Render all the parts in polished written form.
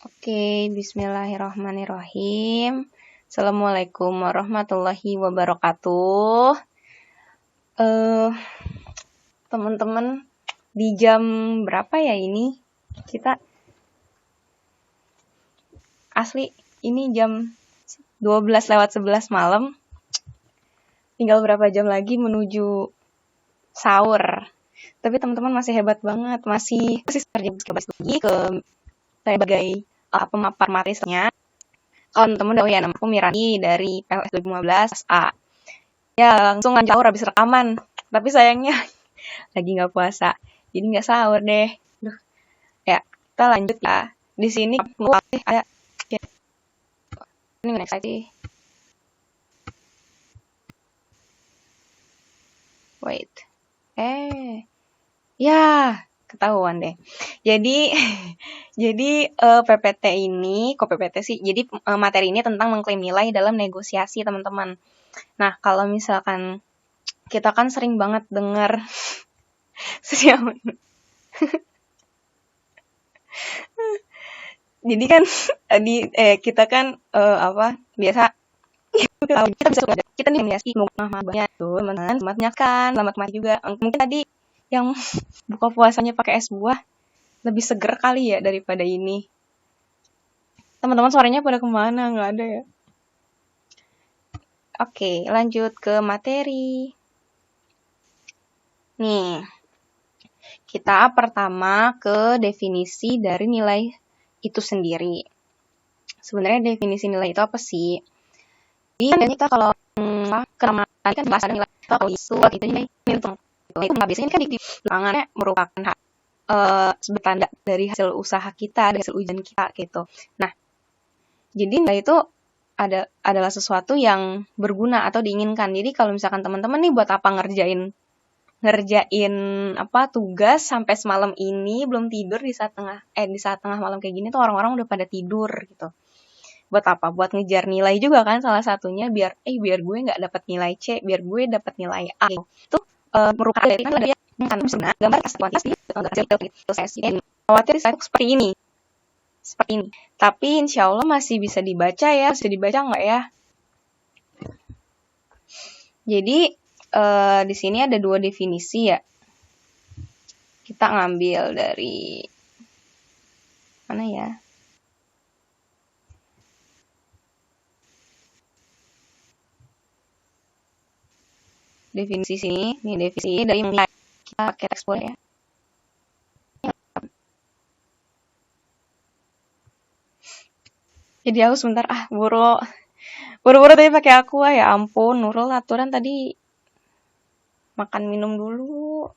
Oke, bismillahirrahmanirrahim. Assalamualaikum warahmatullahi wabarakatuh. Teman-teman, di jam berapa ya ini? Kita asli ini jam 12:11 malam. Tinggal berapa jam lagi menuju sahur. Tapi teman-teman masih hebat banget, masih kerja lagi ke sebagai pemapar materinya. Kalau teman-teman udah ya, nama aku Mirani dari PLS 2015 A. Ya, langsung lanjut sahur habis rekaman. Tapi sayangnya lagi nggak puasa, jadi nggak sahur deh. Duh. Ya, kita lanjut ya. Di sini ada ini next lagi. Wait. Ya, ketahuan deh. Jadi PPT ini, kok PPT sih? Jadi materi ini tentang mengklaim nilai dalam negosiasi, teman-teman. Nah, kalau misalkan kita kan sering banget dengar jadi kan kita kan biasa kita bisa kita nih negosiasi mau banyak tuh teman-teman, selamat mati juga. Mungkin tadi yang buka puasanya pakai es buah lebih seger kali ya daripada ini. Teman-teman suaranya pada kemana? Nggak ada ya? Oke, lanjut ke materi. Nih, kita pertama ke definisi dari nilai itu sendiri. Sebenarnya definisi nilai itu apa sih? Jadi kita kalau kan bahasa nilai atau itu nilai itu biasanya kan di lapangannya merupakan sebagai tanda dari hasil usaha kita, dari hasil ujian kita gitu. Nah, jadi nilai itu adalah sesuatu yang berguna atau diinginkan. Jadi kalau misalkan teman-teman nih buat apa ngerjain tugas sampai semalam ini belum tidur di saat tengah malam kayak gini tuh orang-orang udah pada tidur gitu. Buat apa? Buat ngejar nilai juga kan salah satunya biar gue nggak dapat nilai C, biar gue dapat nilai A. Itu merupakan dari dia gambar kuantitatif khawatir saya seperti ini. Tapi insya Allah masih bisa dibaca ya. Bisa dibaca nggak ya? Jadi di sini ada 2 definisi ya. Kita ngambil dari mana ya? Definisi sini, nih definisi dari nilai. Kita pakai teks boleh ya. Jadi aku sebentar buru-buru tadi pakai aku ya ampun. Nurul aturan tadi makan minum dulu.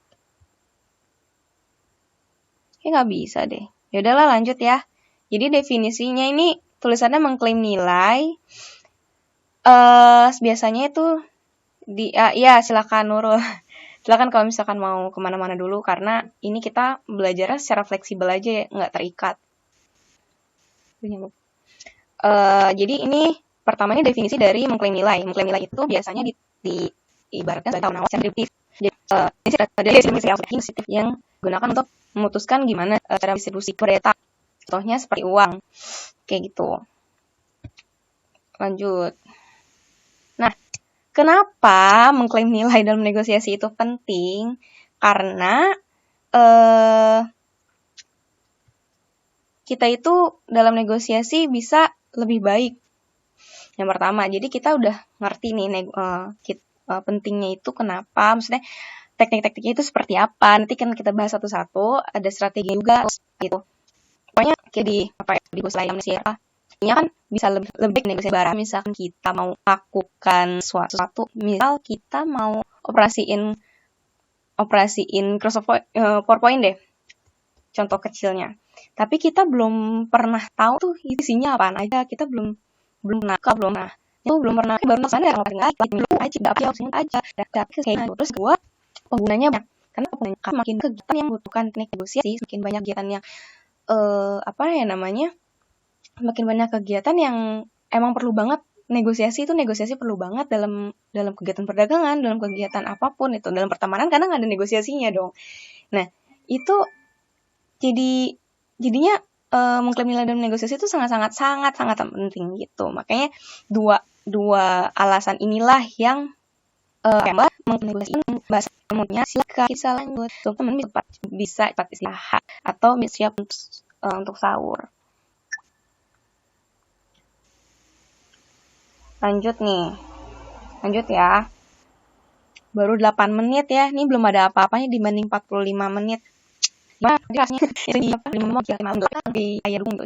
Nggak bisa deh. Ya udahlah lanjut ya. Jadi definisinya ini tulisannya mengklaim nilai. Biasanya itu silakan Nurul. Silakan kalau misalkan mau kemana-mana dulu karena ini kita belajarnya secara fleksibel aja ya, nggak terikat. Jadi ini pertamanya definisi dari mengklaim nilai. Mengklaim nilai itu biasanya diibaratkan sebagai tawar-menawar sensitif. Jadi sensitif yang digunakan untuk memutuskan gimana cara distribusi data. Contohnya seperti uang. Kayak gitu. Lanjut. Nah, kenapa mengklaim nilai dalam negosiasi itu penting? Karena kita itu dalam negosiasi bisa lebih baik. Yang pertama, jadi kita udah ngerti nih pentingnya itu kenapa, maksudnya teknik-tekniknya itu seperti apa. Nanti kan kita bahas satu-satu, ada strategi juga gitu. Pokoknya kayak di negosiasi Indonesia kan bisa lebih baik negosiasi barang. Misalkan kita mau lakukan sesuatu, misal kita mau operasiin Microsoft PowerPoint deh. Contoh kecilnya. Tapi kita belum pernah tahu tuh isinya apaan aja. Kita belum pernah baru sadar aja. Terus gua penggunanya banyak. Karena penggunanya makin kegiatan yang butuhkan teknik negosiasi, makin banyak kegiatan yang makin banyak kegiatan yang emang perlu banget negosiasi perlu banget dalam kegiatan perdagangan, dalam kegiatan apapun itu, dalam pertemanan kadang ada negosiasinya dong. Nah, itu jadinya mengklaim nilai dalam negosiasi itu sangat penting gitu. Makanya dua alasan inilah yang menegosiasi bahasa umumnya. Silakan bisa lanjut. Teman bisa cepat istirahat atau siap untuk sahur. Lanjut ya. Baru 8 menit ya. Ini belum ada apa-apanya dibanding 45 menit. Gimana rasanya? Ini apa? 5 menit di ayah dukung.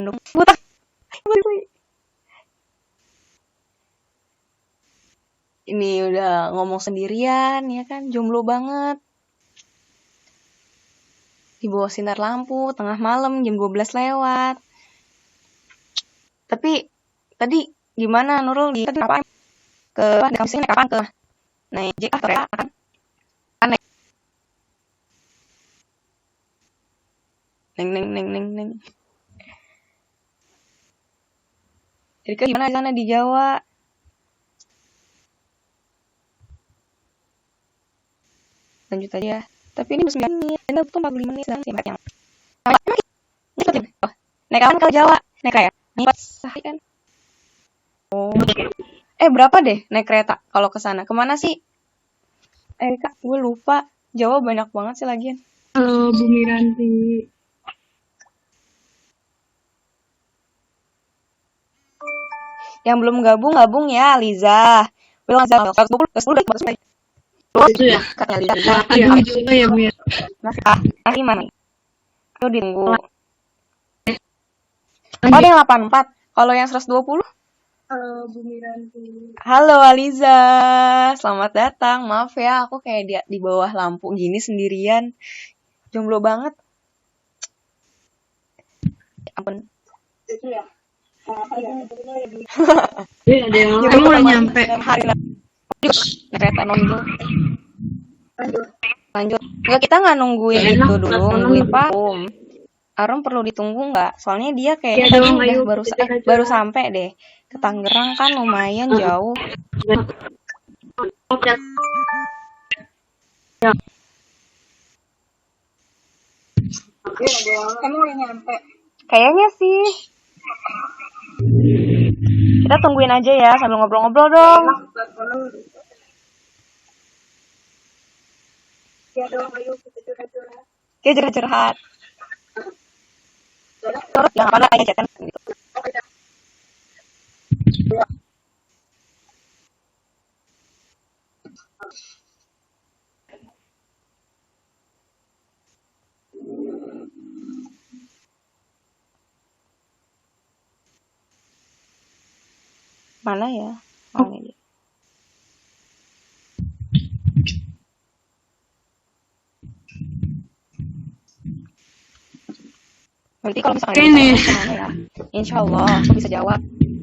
Ini udah ngomong sendirian ya kan, jomblo banget. Di bawah sinar lampu, tengah malam, jam 12 lewat. Tapi tadi gimana Nurul? Tadi apa? Kampusnya naik kapan ke? Naik JK atau kereta kan? Naik. Neng. Jadi gimana di sana di Jawa? Lanjut aja. Tapi ini 9 menit, dan itu 45 menit sedang siapa yang naik kapan ke Jawa? Naik kereta? Naik sehari kan? Oh. Berapa deh naik kereta kalau ke sana? Kemana sih? Kak, gue lupa. Jawa banyak banget sih lagian. Halo, Bu Miranti. Yang belum gabung ya, Liza. Belum Liza. 10 itu ya? Katanya Liza. Aduh, juga ya, Bu ya. Masih mana? Itu ditunggu. Oh, yang 84. Kalau yang 120? Halo, Bu Miranti. Halo Aliza, selamat datang. Maaf ya, aku kayak di bawah lampu gini sendirian. Jomblo banget. Ampun. Itu ya? Ada yang kamu udah nyampe. Hari kereta nunggu. Lanjut. Enggak, kita nggak nungguin itu dulu, nungguin Pak Arum perlu ditunggu nggak? Soalnya dia kayaknya tadi udah baru sampai deh. Ke Tangerang kan lumayan jauh. Kamu udah nyampe? Kayaknya sih. Kita tungguin aja ya sambil ngobrol-ngobrol dong. Ya dong, ayo kita curhat-curhat. Oke, curhat-curhat. Terus yang apa aja kan gitu. Mana ya? Ini dia. Berarti kalau misalkan ini ya, insya Allah aku bisa jawab.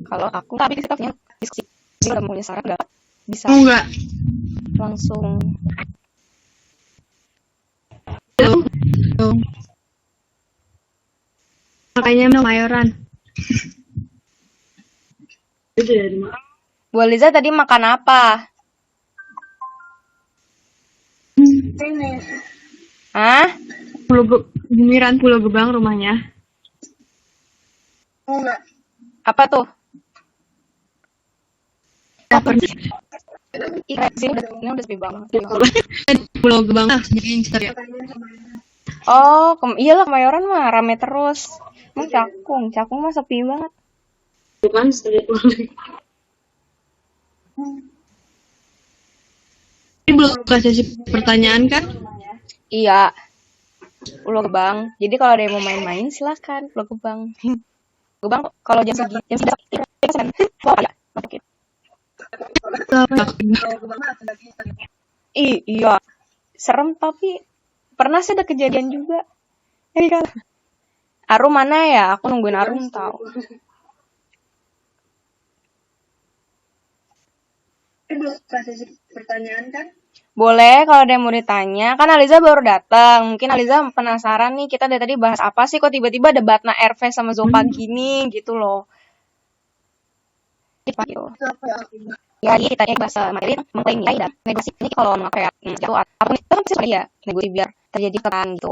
Kalau aku tapi kita punya diskusi, dia udah punya saran nggak bisa enggak langsung. Makanya Mayoran. Bu Liza tadi makan apa? Hah? Pulau Gebang rumahnya. Enggak. Apa tuh? Ini udah sepi banget. Pulau Gebang. Oh, iyalah Kemayoran mah rame terus. Cakung mah sepi banget. Bukan ini belum kasih pertanyaan kan? Iya. Pulau Gebang. Jadi kalau ada yang mau main-main silakan Pulau Gebang. Gebang kalau jam segini iya. Serem tapi pernah sih ada kejadian juga. Arum mana ya? Aku nungguin Arum tahu. Belum kasih pertanyaan kan? Boleh kalau ada yang mau ditanya. Kan Aliza baru datang. Mungkin Aliza penasaran nih kita dari tadi bahas apa sih kok tiba-tiba debatnya RV sama Zopa gini gitu loh. Ya, kita bahasa materi mengklaim nilai dan negosiasi ini kalau kayak jatuh apapun itu kan bisa ya negosiasi biar terjadi keran gitu.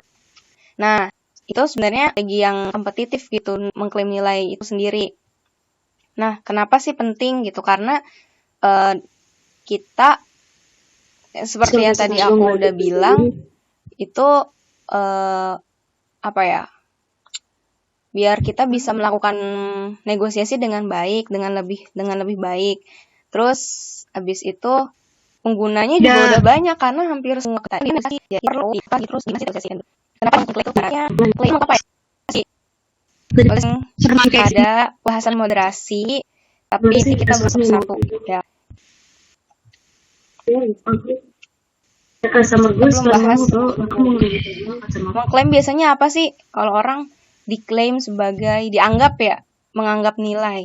Nah, itu sebenarnya lagi yang kompetitif gitu, mengklaim nilai itu sendiri. Nah, kenapa sih penting gitu? Karena kita seperti yang tadi aku udah bilang, itu apa ya? Biar kita bisa melakukan negosiasi dengan baik, dengan lebih baik. Terus habis itu penggunanya juga udah banyak karena hampir semua tadi masih ya perlu terus gimana sih negosiasikan. Kenapa klaim itu caranya? Klaim apa ya? Ada bahasan moderasi, tapi ini kita belum satu ya. Belum bahas. Mengklaim biasanya apa sih? Kalau orang diklaim sebagai menganggap nilai.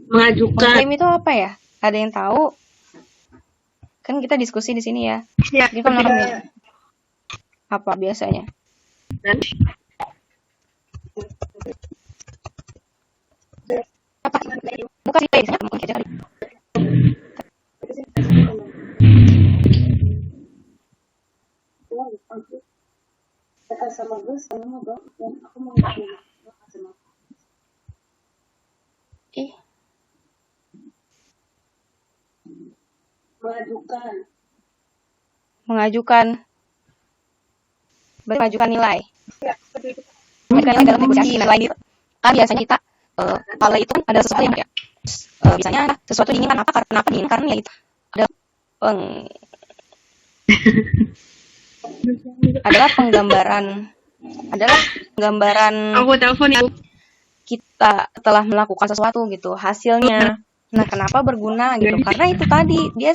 Mengajukan. Mengklaim itu apa ya? Ada yang tahu? Kan kita diskusi di sini ya. Kita menganggap apa biasanya? Bukan sih biasanya mungkin aja kali. Mengajukan nilai. Mengajukan dalam negosiasi nilai itu kan biasanya kita kalau itu kan ada sesuatu yang kayak misalnya sesuatu diinginkan kenapa diinginkan ya itu adalah penggambaran Aku telepon ya. kita telah melakukan sesuatu gitu, hasilnya. Nah, kenapa berguna gitu? Karena itu tadi dia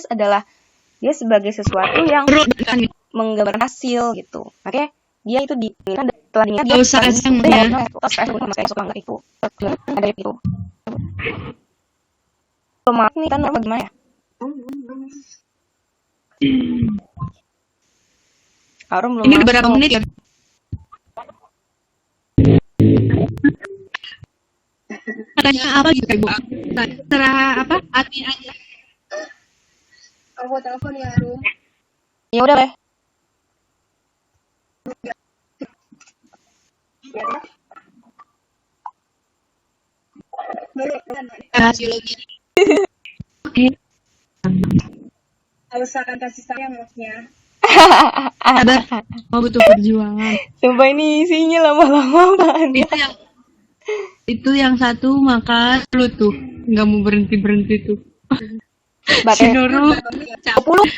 sebagai sesuatu yang menggambarkan hasil gitu. Oke, dia itu diinginkan telah diinginkan dia usah itu. Ada itu. Maaf nih kan normal gimana ya? Arum belum ini masuk. berapa menit ya? Pertanyaan apa gitu Ibu? Terserah apa? Hati aja. Aku telepon ya, Arum. Ya udah deh. Hasiologi. Oke. Harus akan kasih sayang maksudnya. Sabar. Mau butuh perjuangan. Sumpah ini isinya lama-lama banget. Itu yang satu makan lu tuh nggak mau berhenti tuh. Si Nurul 10.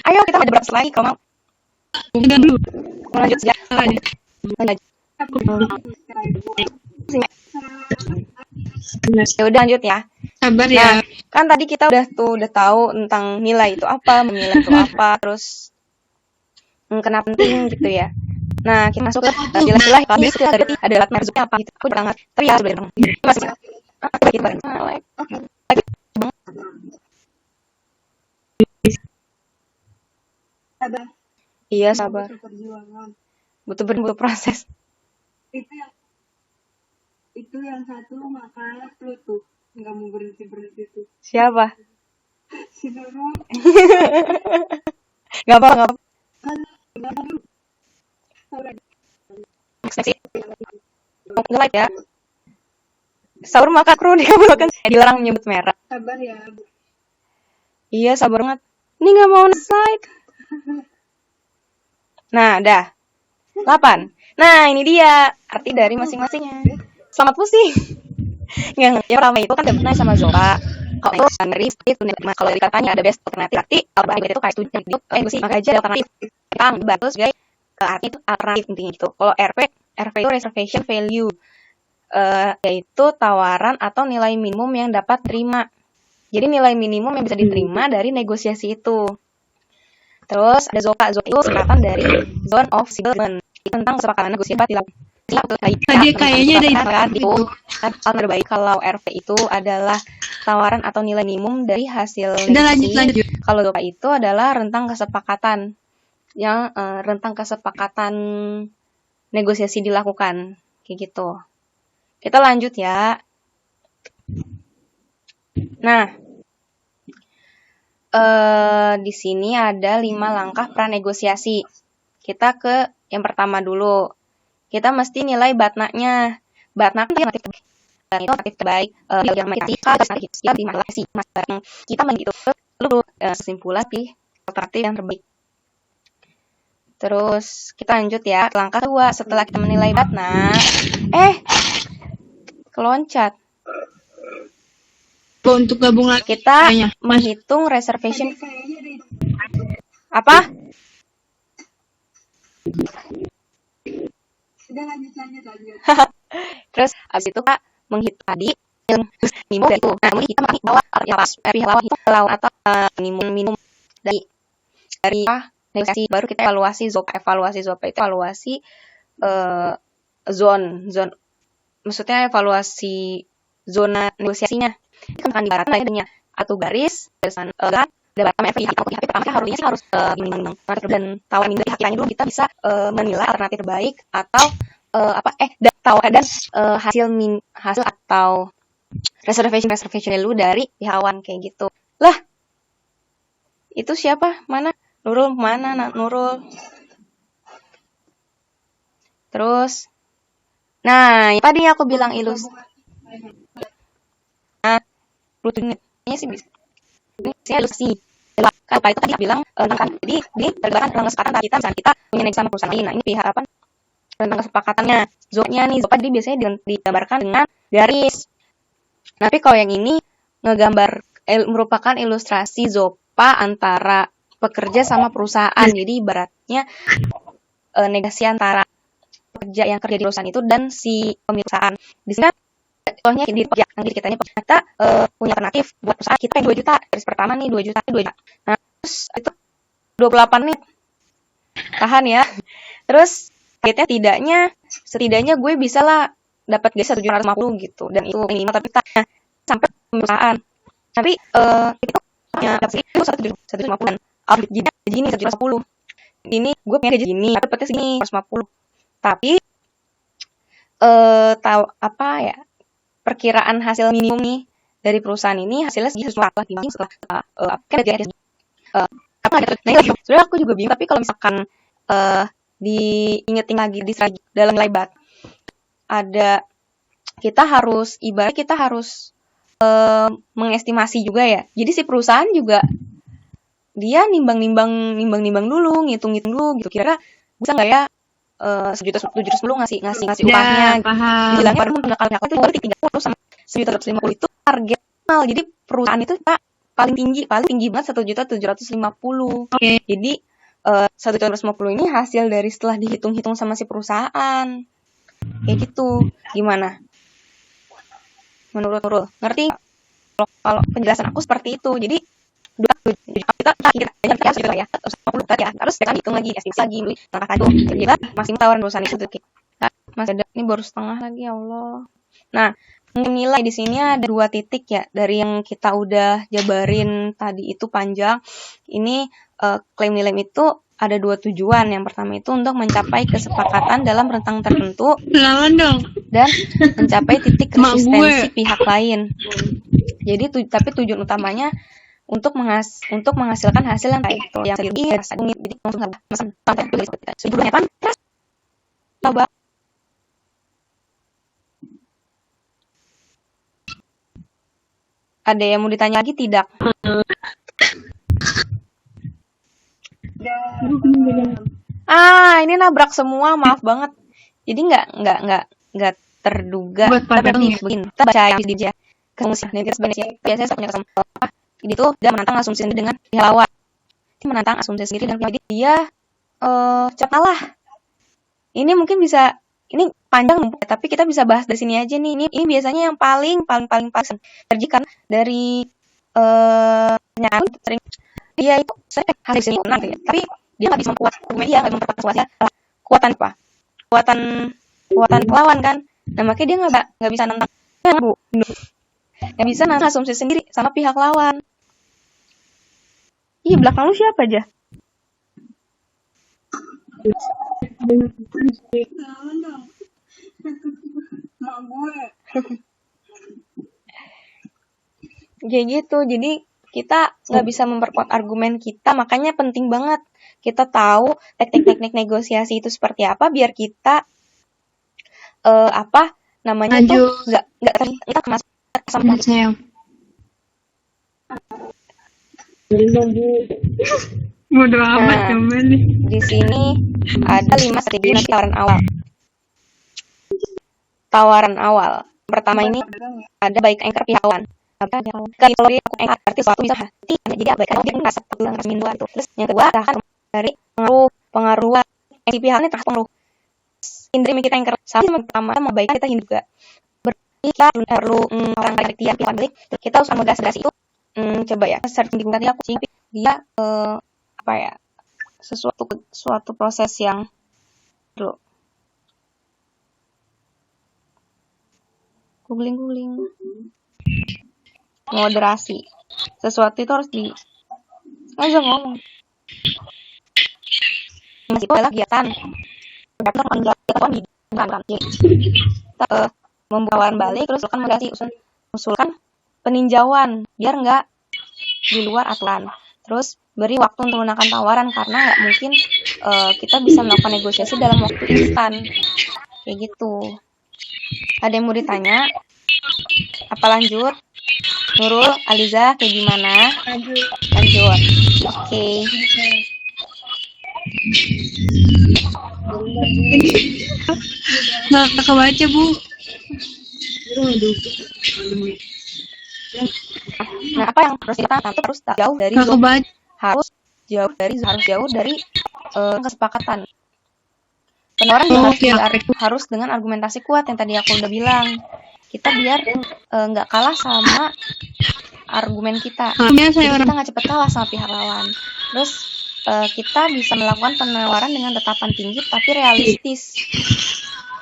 Ayo kita ada berapa lagi kalau mau. udah dulu. Lanjut ya. Ya udah lanjut ya. Sabar ya. Kan tadi kita udah tahu tentang nilai itu apa, menilai itu apa, terus kenapa penting gitu ya. Nah, kita masuk ke jelas-jelas kalau itu ada alat merzuknya apa gitu. Aku jangan tapi ya sebenarnya masih kita bareng. Iya, sabar. Butuh proses. Itu yang satu makalah lu tuh nggak mau berhenti tuh. Siapa? Si Nurul. Gak apa. Nge-like ya. Sahur makan kru dia makan dilarang nyebut merek. Sabar ya. Iya, sabar banget. Ini nggak mau slide. Nah, dah. 8. Nah, ini dia arti dari masing-masingnya. Selamat pusing. Yang pertama itu kan debatnya sama Zora. Kalau itu dari itu kalau dikatanya ada best alternatif arti kalau itu kayak studi sih maka aja alternatif. Kita bagus guys. Arti itu alternatif intinya gitu. Kalau RP itu reservation value. Yaitu tawaran atau nilai minimum yang dapat terima. Jadi nilai minimum yang bisa diterima dari negosiasi itu. Terus ada ZOKA itu singkatan dari Zone of Settlement. Itu tentang kesepakatan negosiasi dilakukan. Tadi kayaknya ada itu terbaik kalau RV itu adalah tawaran atau nilai minimum dari hasil negosiasi. Lanjut. Kalau ZOKA itu adalah rentang kesepakatan yang negosiasi dilakukan kayak gitu. Kita lanjut ya. Nah, di sini ada 5 langkah pranegosiasi. Kita ke yang pertama dulu, kita mesti nilai batnanya. Batna kan relatif terbaik. Dan itu relatif terbaik. Yang masih kita begitu. Lalu kesimpulan di alternatif yang terbaik. Terus kita lanjut ya ke langkah 2. Setelah kita menilai batna, keloncat. Untuk gabung lagi Kita kayaknya. menghitung reservation. Apa? Udah lanjut. Terus abis itu Kak menghitung tadi minum dari itu. Nah, kemudian kita bawa lawan atau minum dari negosiasi, baru kita evaluasi ZOPA. Evaluasi ZOPA itu evaluasi zone, maksudnya evaluasi zona negosiasinya. Ini kan di barat adanya atau garis sana ada barat efek pertama harus dan tawaran dari hakikannya dulu kita bisa menilai alternatif terbaik atau hasil atau reservation dulu dari pihawan kayak gitu. Lah, itu siapa? Mana? Nurul mana? Nurul. Terus, nah, tadi aku bilang rutinnya sih bisa. Ilustrasi. Kan Pak itu tadi bilang jadi terlibatkan dalam kesepakatan kita misalnya kita punya negosiasi sama perusahaan lain. Nah, ini harapan tentang kesepakatannya. ZOPA dia biasanya digambarkan dengan garis. Tapi kalau yang ini merupakan ilustrasi ZOPA antara pekerja sama perusahaan. Jadi ibaratnya negosiasi antara pekerja yang kerja di perusahaan itu dan si pemilik perusahaan. Di sini contohnya di kita punya alternatif buat perusahaan kita 2 juta. Garis pertama nih 2 juta. Nah, terus itu 28 nih. Tahan ya. Terus targetnya setidaknya gue bisa lah dapat gaji 1.750 gitu, dan itu minimal tapi kita sampai perusahaan. Tapi itu dapat itu 1.750 harus gaji ini 1.750. Ini gue punya gaji gini, dapatnya segini 150. Tapi tahu apa ya? Perkiraan hasil minimum nih dari perusahaan ini hasilnya segitu setelah dibanding setelah kan ada sebenarnya aku juga bingung, tapi kalau misalkan diingetin lagi dalam nilai bat ada kita harus mengestimasi juga ya. Jadi si perusahaan juga dia nimbang dulu, ngitung dulu gitu, kira bisa nggak ya 1.750 ngasih upahnya. Bilangnya pada mengakal itu baru 30 sama 1.750 itu target final. Jadi perusahaan itu paling tinggi banget 1.750. Okay. Jadi 1.750 ini hasil dari setelah dihitung sama si perusahaan. Kayak gitu. Gimana? Menurut Nurul, ngerti? Kalau penjelasan aku seperti itu. Jadi kita ya 150 tadi ya, harus kita hitung lagi, estimasi lagi, langkah kado. Jadi masih tawaran perusahaan itu nah, masih ada, ini baru setengah lagi, ya Allah. Nah, nilai di sini ada 2 titik ya, dari yang kita udah jabarin tadi itu panjang. Ini klaim nilai itu ada 2 tujuan. Yang pertama itu untuk mencapai kesepakatan dalam rentang tertentu dan mencapai titik resistensi pihak lain. Jadi tapi tujuan utamanya untuk menghasilkan hasil yang baik. Yang jadi langsung sebelumnya kan coba ada yang mau ditanya lagi tidak? Ini nabrak semua, maaf banget. Jadi nggak terduga. Tapi kita baca yang di dia. Biasanya saya punya kesempatan. Jadi itu dia menantang asumsi sendiri dengan pihak lawan. Dia cepat lah. Ini mungkin bisa, ini panjang, tapi kita bisa bahas dari sini aja nih. Ini biasanya yang paling terjikan dari penyanyi sering dia itu saya hasil sini menang ya. Tapi dia nggak bisa memperkuat kekuatan apa? Kekuatan lawan kan. Nah makanya dia nggak bisa nantang nggak bisa nantang asumsi sendiri sama pihak lawan. Iya, belakang lu siapa aja? Mak gue. Kayak gitu, jadi kita nggak bisa memperkuat argumen kita, makanya penting banget kita tahu teknik negosiasi itu seperti apa biar kita apa namanya tuh Lanjut. nggak kemas sama Sayang. Bodoh amat Nah. temen nih. di sini ada 5 strategi nanti tawaran awal. Pertama ini ada baik anchor pihak lawan. Kalau dia anchor berarti suatu bisa hati jadi baik anchor dia ngerasa bulan mingguan tuh. Terus yang kedua tahan dari pengaruh si pihak ini terpengaruh. Hindari kita anchor sama pertama mau baik kita hindari juga. Kita perlu orang baik dia pihak balik. Kita harus ngegas itu. Coba ya searching di Google tadi aku cek dia apa ya suatu proses yang dulu googling moderasi sesuatu itu harus di aja ngomong itu adalah kegiatan membawa balik terus usulkan moderasi usulkan peninjauan biar nggak di luar aturan. Terus beri waktu untuk menekan tawaran karena nggak mungkin kita bisa melakukan negosiasi dalam waktu instan kayak gitu. Ada yang mau ditanya? Apa lanjut? Nurul, Aliza, kayak gimana? Lanjut. Oke. Nggak kebaca, Bu. Nah, apa yang harus kita tahu harus jauh dari Nggak kebaca. harus jauh dari kesepakatan. Penawaran juga harus dengan argumentasi kuat yang tadi aku udah bilang. Kita biar nggak kalah sama argumen kita. Jadi kita nggak cepet kalah sama pihak lawan. Terus kita bisa melakukan penawaran dengan tetapan tinggi tapi realistis.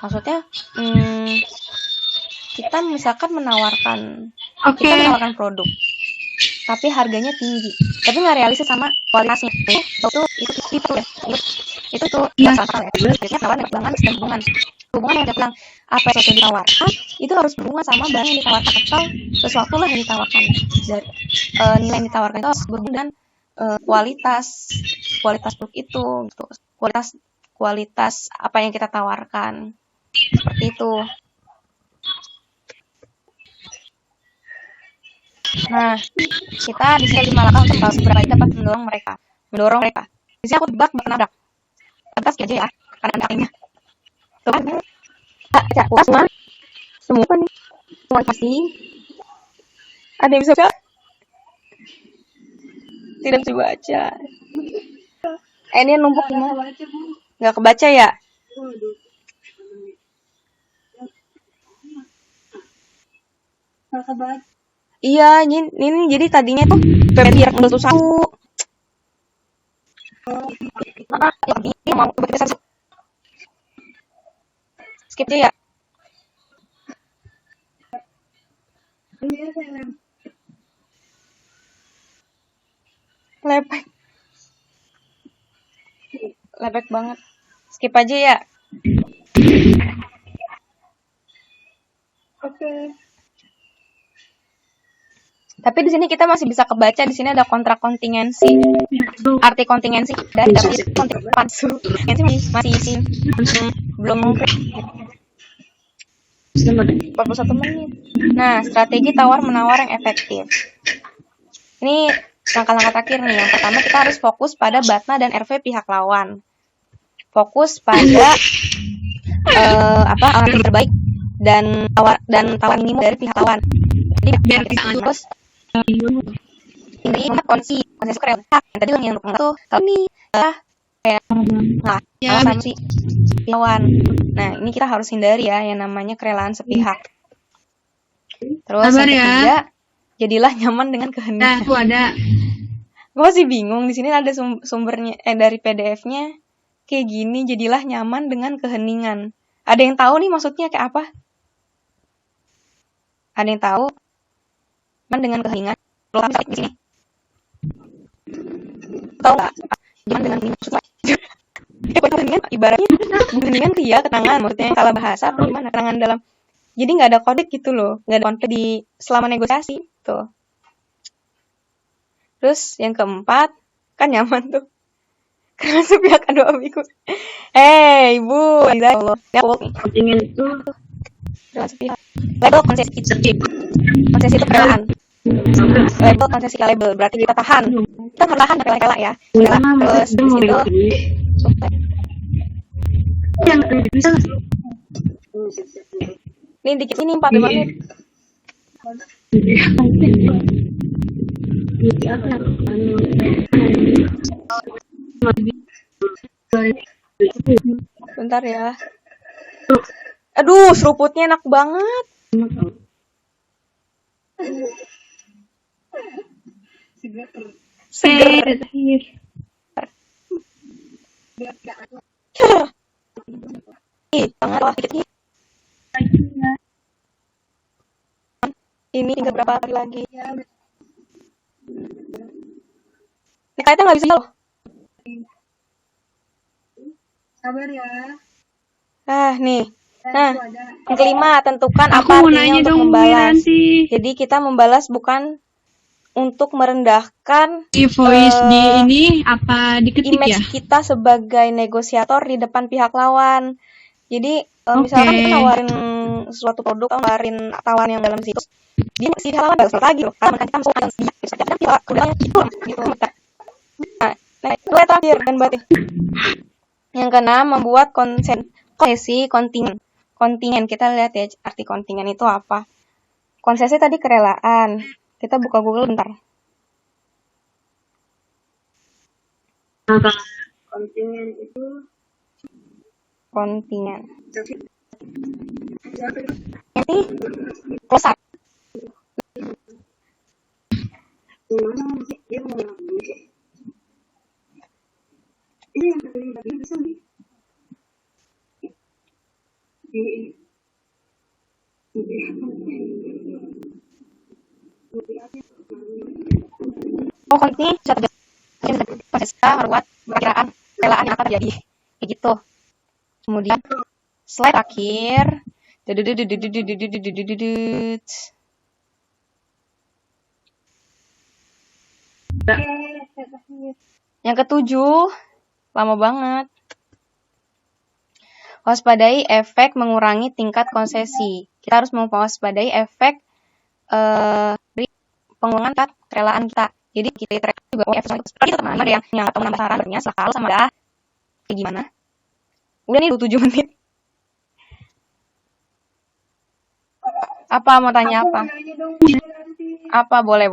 Maksudnya kita misalkan menawarkan produk tapi harganya tinggi tapi nggak realistis sama kualitasnya itu masalah ya. Biasanya kawan hubungan yang dia bilang apa yang ditawarkan itu harus berhubungan sama barang yang ditawarkan atau sesuatu lah yang ditawarkan dari nilai yang ditawarkan itu harus berhubungan dengan kualitas produk itu gitu. kualitas apa yang kita tawarkan seperti itu. Nah, kita di sini 5 langkah untuk tahu seberapa dapat mendorong mereka. Di sini aku tebak bakal nabrak. Atas aja ya, karena ada lainnya. Coba, semua apa nih? Semua pasti. Ada yang bisa baca? Tidak bisa baca. Ini numpuk gimana? Nggak kebaca ya? Nggak kebaca. Iya, ini jadi tadinya tuh biar udah susah. Mau skip aja ya. Lepek banget. Skip aja ya. Oke. Tapi di sini kita masih bisa kebaca. Di sini ada kontrak kontingensi. Arti kontingensi dari kontrak palsu. Kontingensi masih belum konkret. 41 menit. Nah, strategi tawar-menawar yang efektif. Ini langkah-langkah terakhir nih. Yang pertama kita harus fokus pada Batna dan RV pihak lawan. Fokus pada alternatif terbaik dan tawar minimum dari pihak lawan. Jadi biar kita terus ini kondisi keren. Tadi yang tuh kalau ini kayak alasan si lawan. Nah, ini kita harus hindari ya yang namanya kerelaan sepihak. Terus yang ketiga, jadilah nyaman dengan keheningan. Nah, itu ada. Gue masih bingung di sini ada sumbernya dari PDF-nya kayak gini, jadilah nyaman dengan keheningan. Ada yang tahu nih maksudnya kayak apa? Ada yang tahu? Nyaman dengan keheningan. Lo kan di sini. Tahu nggak? Nyaman dengan keheningan. Keheningan ibaratnya keheningan ya ketenangan, maksudnya salah bahasa atau gimana? Ketenangan dalam. Jadi nggak ada konflik gitu loh, nggak ada konflik di selama negosiasi tuh. Terus yang keempat kan nyaman tuh. karena sepihak adu ambigu. Hei, Bu, ya Allah. Ya Allah. Kontingen itu Dengan sepihak. Label konsesi. Konsesi itu kerelaan. Label konsesi label berarti kita tahan. Kita harus tahan rela ya. Rela. Terus di situ yang bisa ini dikit ini 4 menit. Bentar ya. Aduh, seruputnya enak banget. Seger. Ih, banget lah dikit nih. Ini tinggal berapa hari lagi? Ini kayaknya nggak bisa loh. Sabar ya. Nih. Nah, yang kelima, tentukan aku apa mau artinya nanya untuk dong membalas. nanti Jadi kita membalas bukan untuk merendahkan di voice di ini apa diketik image ya? kita sebagai negosiator di depan pihak lawan. Jadi misalkan kita nawarin suatu produk, nawarin tawaran yang dalam situs, dia si lawan balas lagi loh. Karena kita masuk akan dia bisa jadi dia udahnya gitu. Nah, itu yang terakhir dan berarti. Yang keenam, membuat konsesi kontingen. Kontingen, kita lihat ya arti kontingen itu apa. Konsesi tadi kerelaan. Kita buka Google bentar. Kontingen itu Kontingen. Ini close up. gimana sih dia mau ngelakuin ini yang paling bagian bisa di Kontingen satu proses meruat perkiraan relaan yang akan terjadi. Kayak gitu. Kemudian slide akhir. Yang ketujuh, lama banget. Waspadai efek mengurangi tingkat konsesi. Kita harus mewaspadai efek dari pengurangan tingkat kerelaan kita. Jadi kita juga efek seperti teman ada yang atau menambah sarannya selalu sama dah. Kayak gimana? Udah nih 7 menit. Apa mau tanya apa? Apa boleh.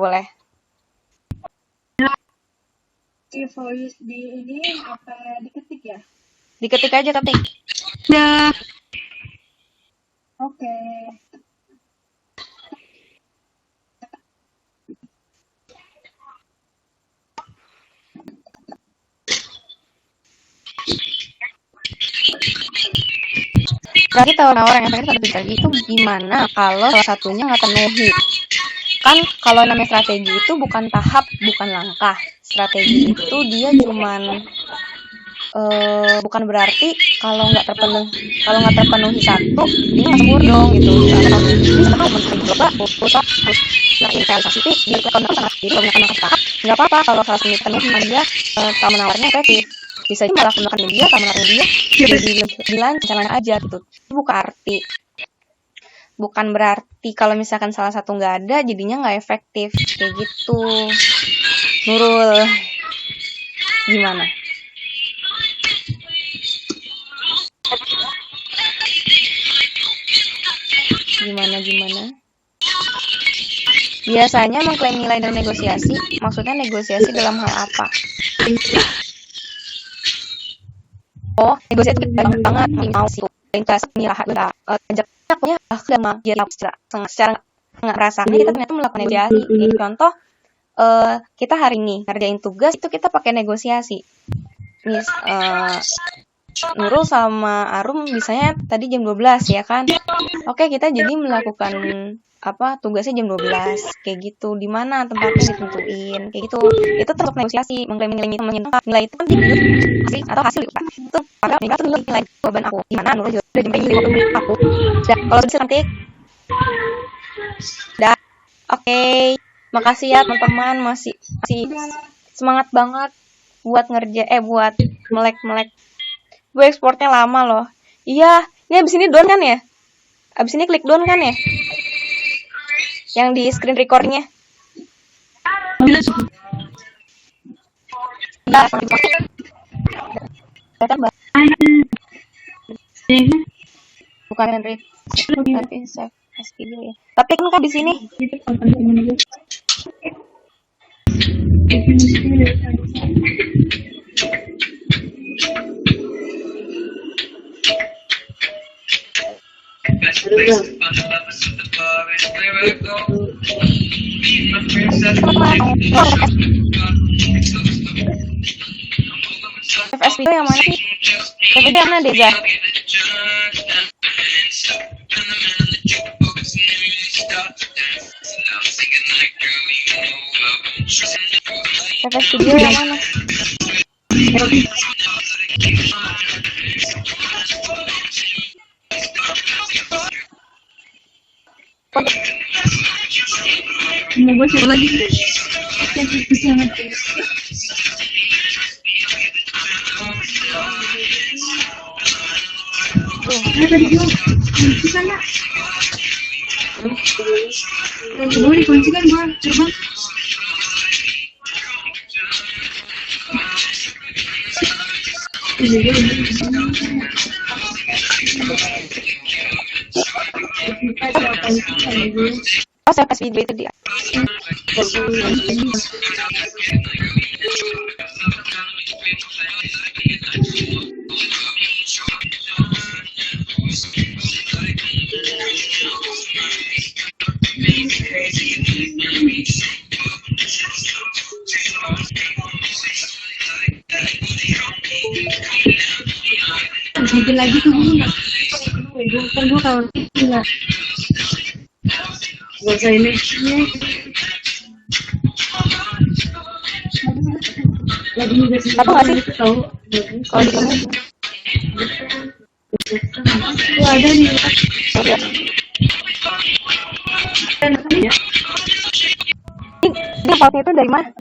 Di voice di ini apa diketik ya? Diketik aja ketik. Ya. Oke. Berarti tawar-tawar yang efektif pada strategi itu gimana kalau salah satunya nggak terpenuhi? Kan kalau namanya strategi itu bukan tahap, bukan langkah. Strategi itu dia cuman bukan berarti kalau nggak terpenuhi satu dia nggak sempurna dong gitu. Misalkan mencoba harus realisasi itu dilakukan sama jadi kalau misalkan tahap nggak apa-apa kalau salah satu terpenuhi dia tahu menawarnya efektif. Bisa aja malah menggunakan media, kalau menaruh media jadi lebih lancar aja gitu. Bukan berarti kalau misalkan salah satu nggak ada jadinya nggak efektif kayak gitu. Nurul, gimana? Gimana? Biasanya mengklaim nilai dan negosiasi, maksudnya negosiasi dalam hal apa? Oh, negosiasi itu banget mau sih investasi milah ajak punya sama dia secara nggak merasa kita ternyata melakukan negosiasi. Contoh kita hari ini ngerjain tugas itu kita pakai negosiasi. Nurul sama Arum bisanya tadi jam 12 ya kan? Oke, kita jadi melakukan tugasnya jam 12 kayak gitu. Di mana tempatnya ditentuin kayak gitu. Itu termasuk negosiasi, mengklaim nilai itu kan hasil atau hasil itu padahal itu nilai korban aku. Di mana Nurul juga udah jam 50 menit aku. Sudah, kalau bisa nanti dah. Oke. Makasih ya teman-teman, masih semangat banget buat buat melek. Gue ekspornya lama loh. Iya, ini abis ini down kan ya? Abis ini klik down kan ya? Yang di screen recordnya. Nah, kan bukan Henry. Tapi save as video ya. Tapi kan di sini. Save as video yang mana sih? Save video yang mana Deza? Save as video yang mana? Mau gue siapa lagi? Gue dikuncikan gue, coba. Oh, save as video itu dia. Bikin lagi tuh gue nggak. Kan gue kalau nggak. Gak usah ini. Lagi juga sih. Apa nggak sih? Tahu. Kalau di kamu? Tuh ada nih. Ini partnya itu dari mana?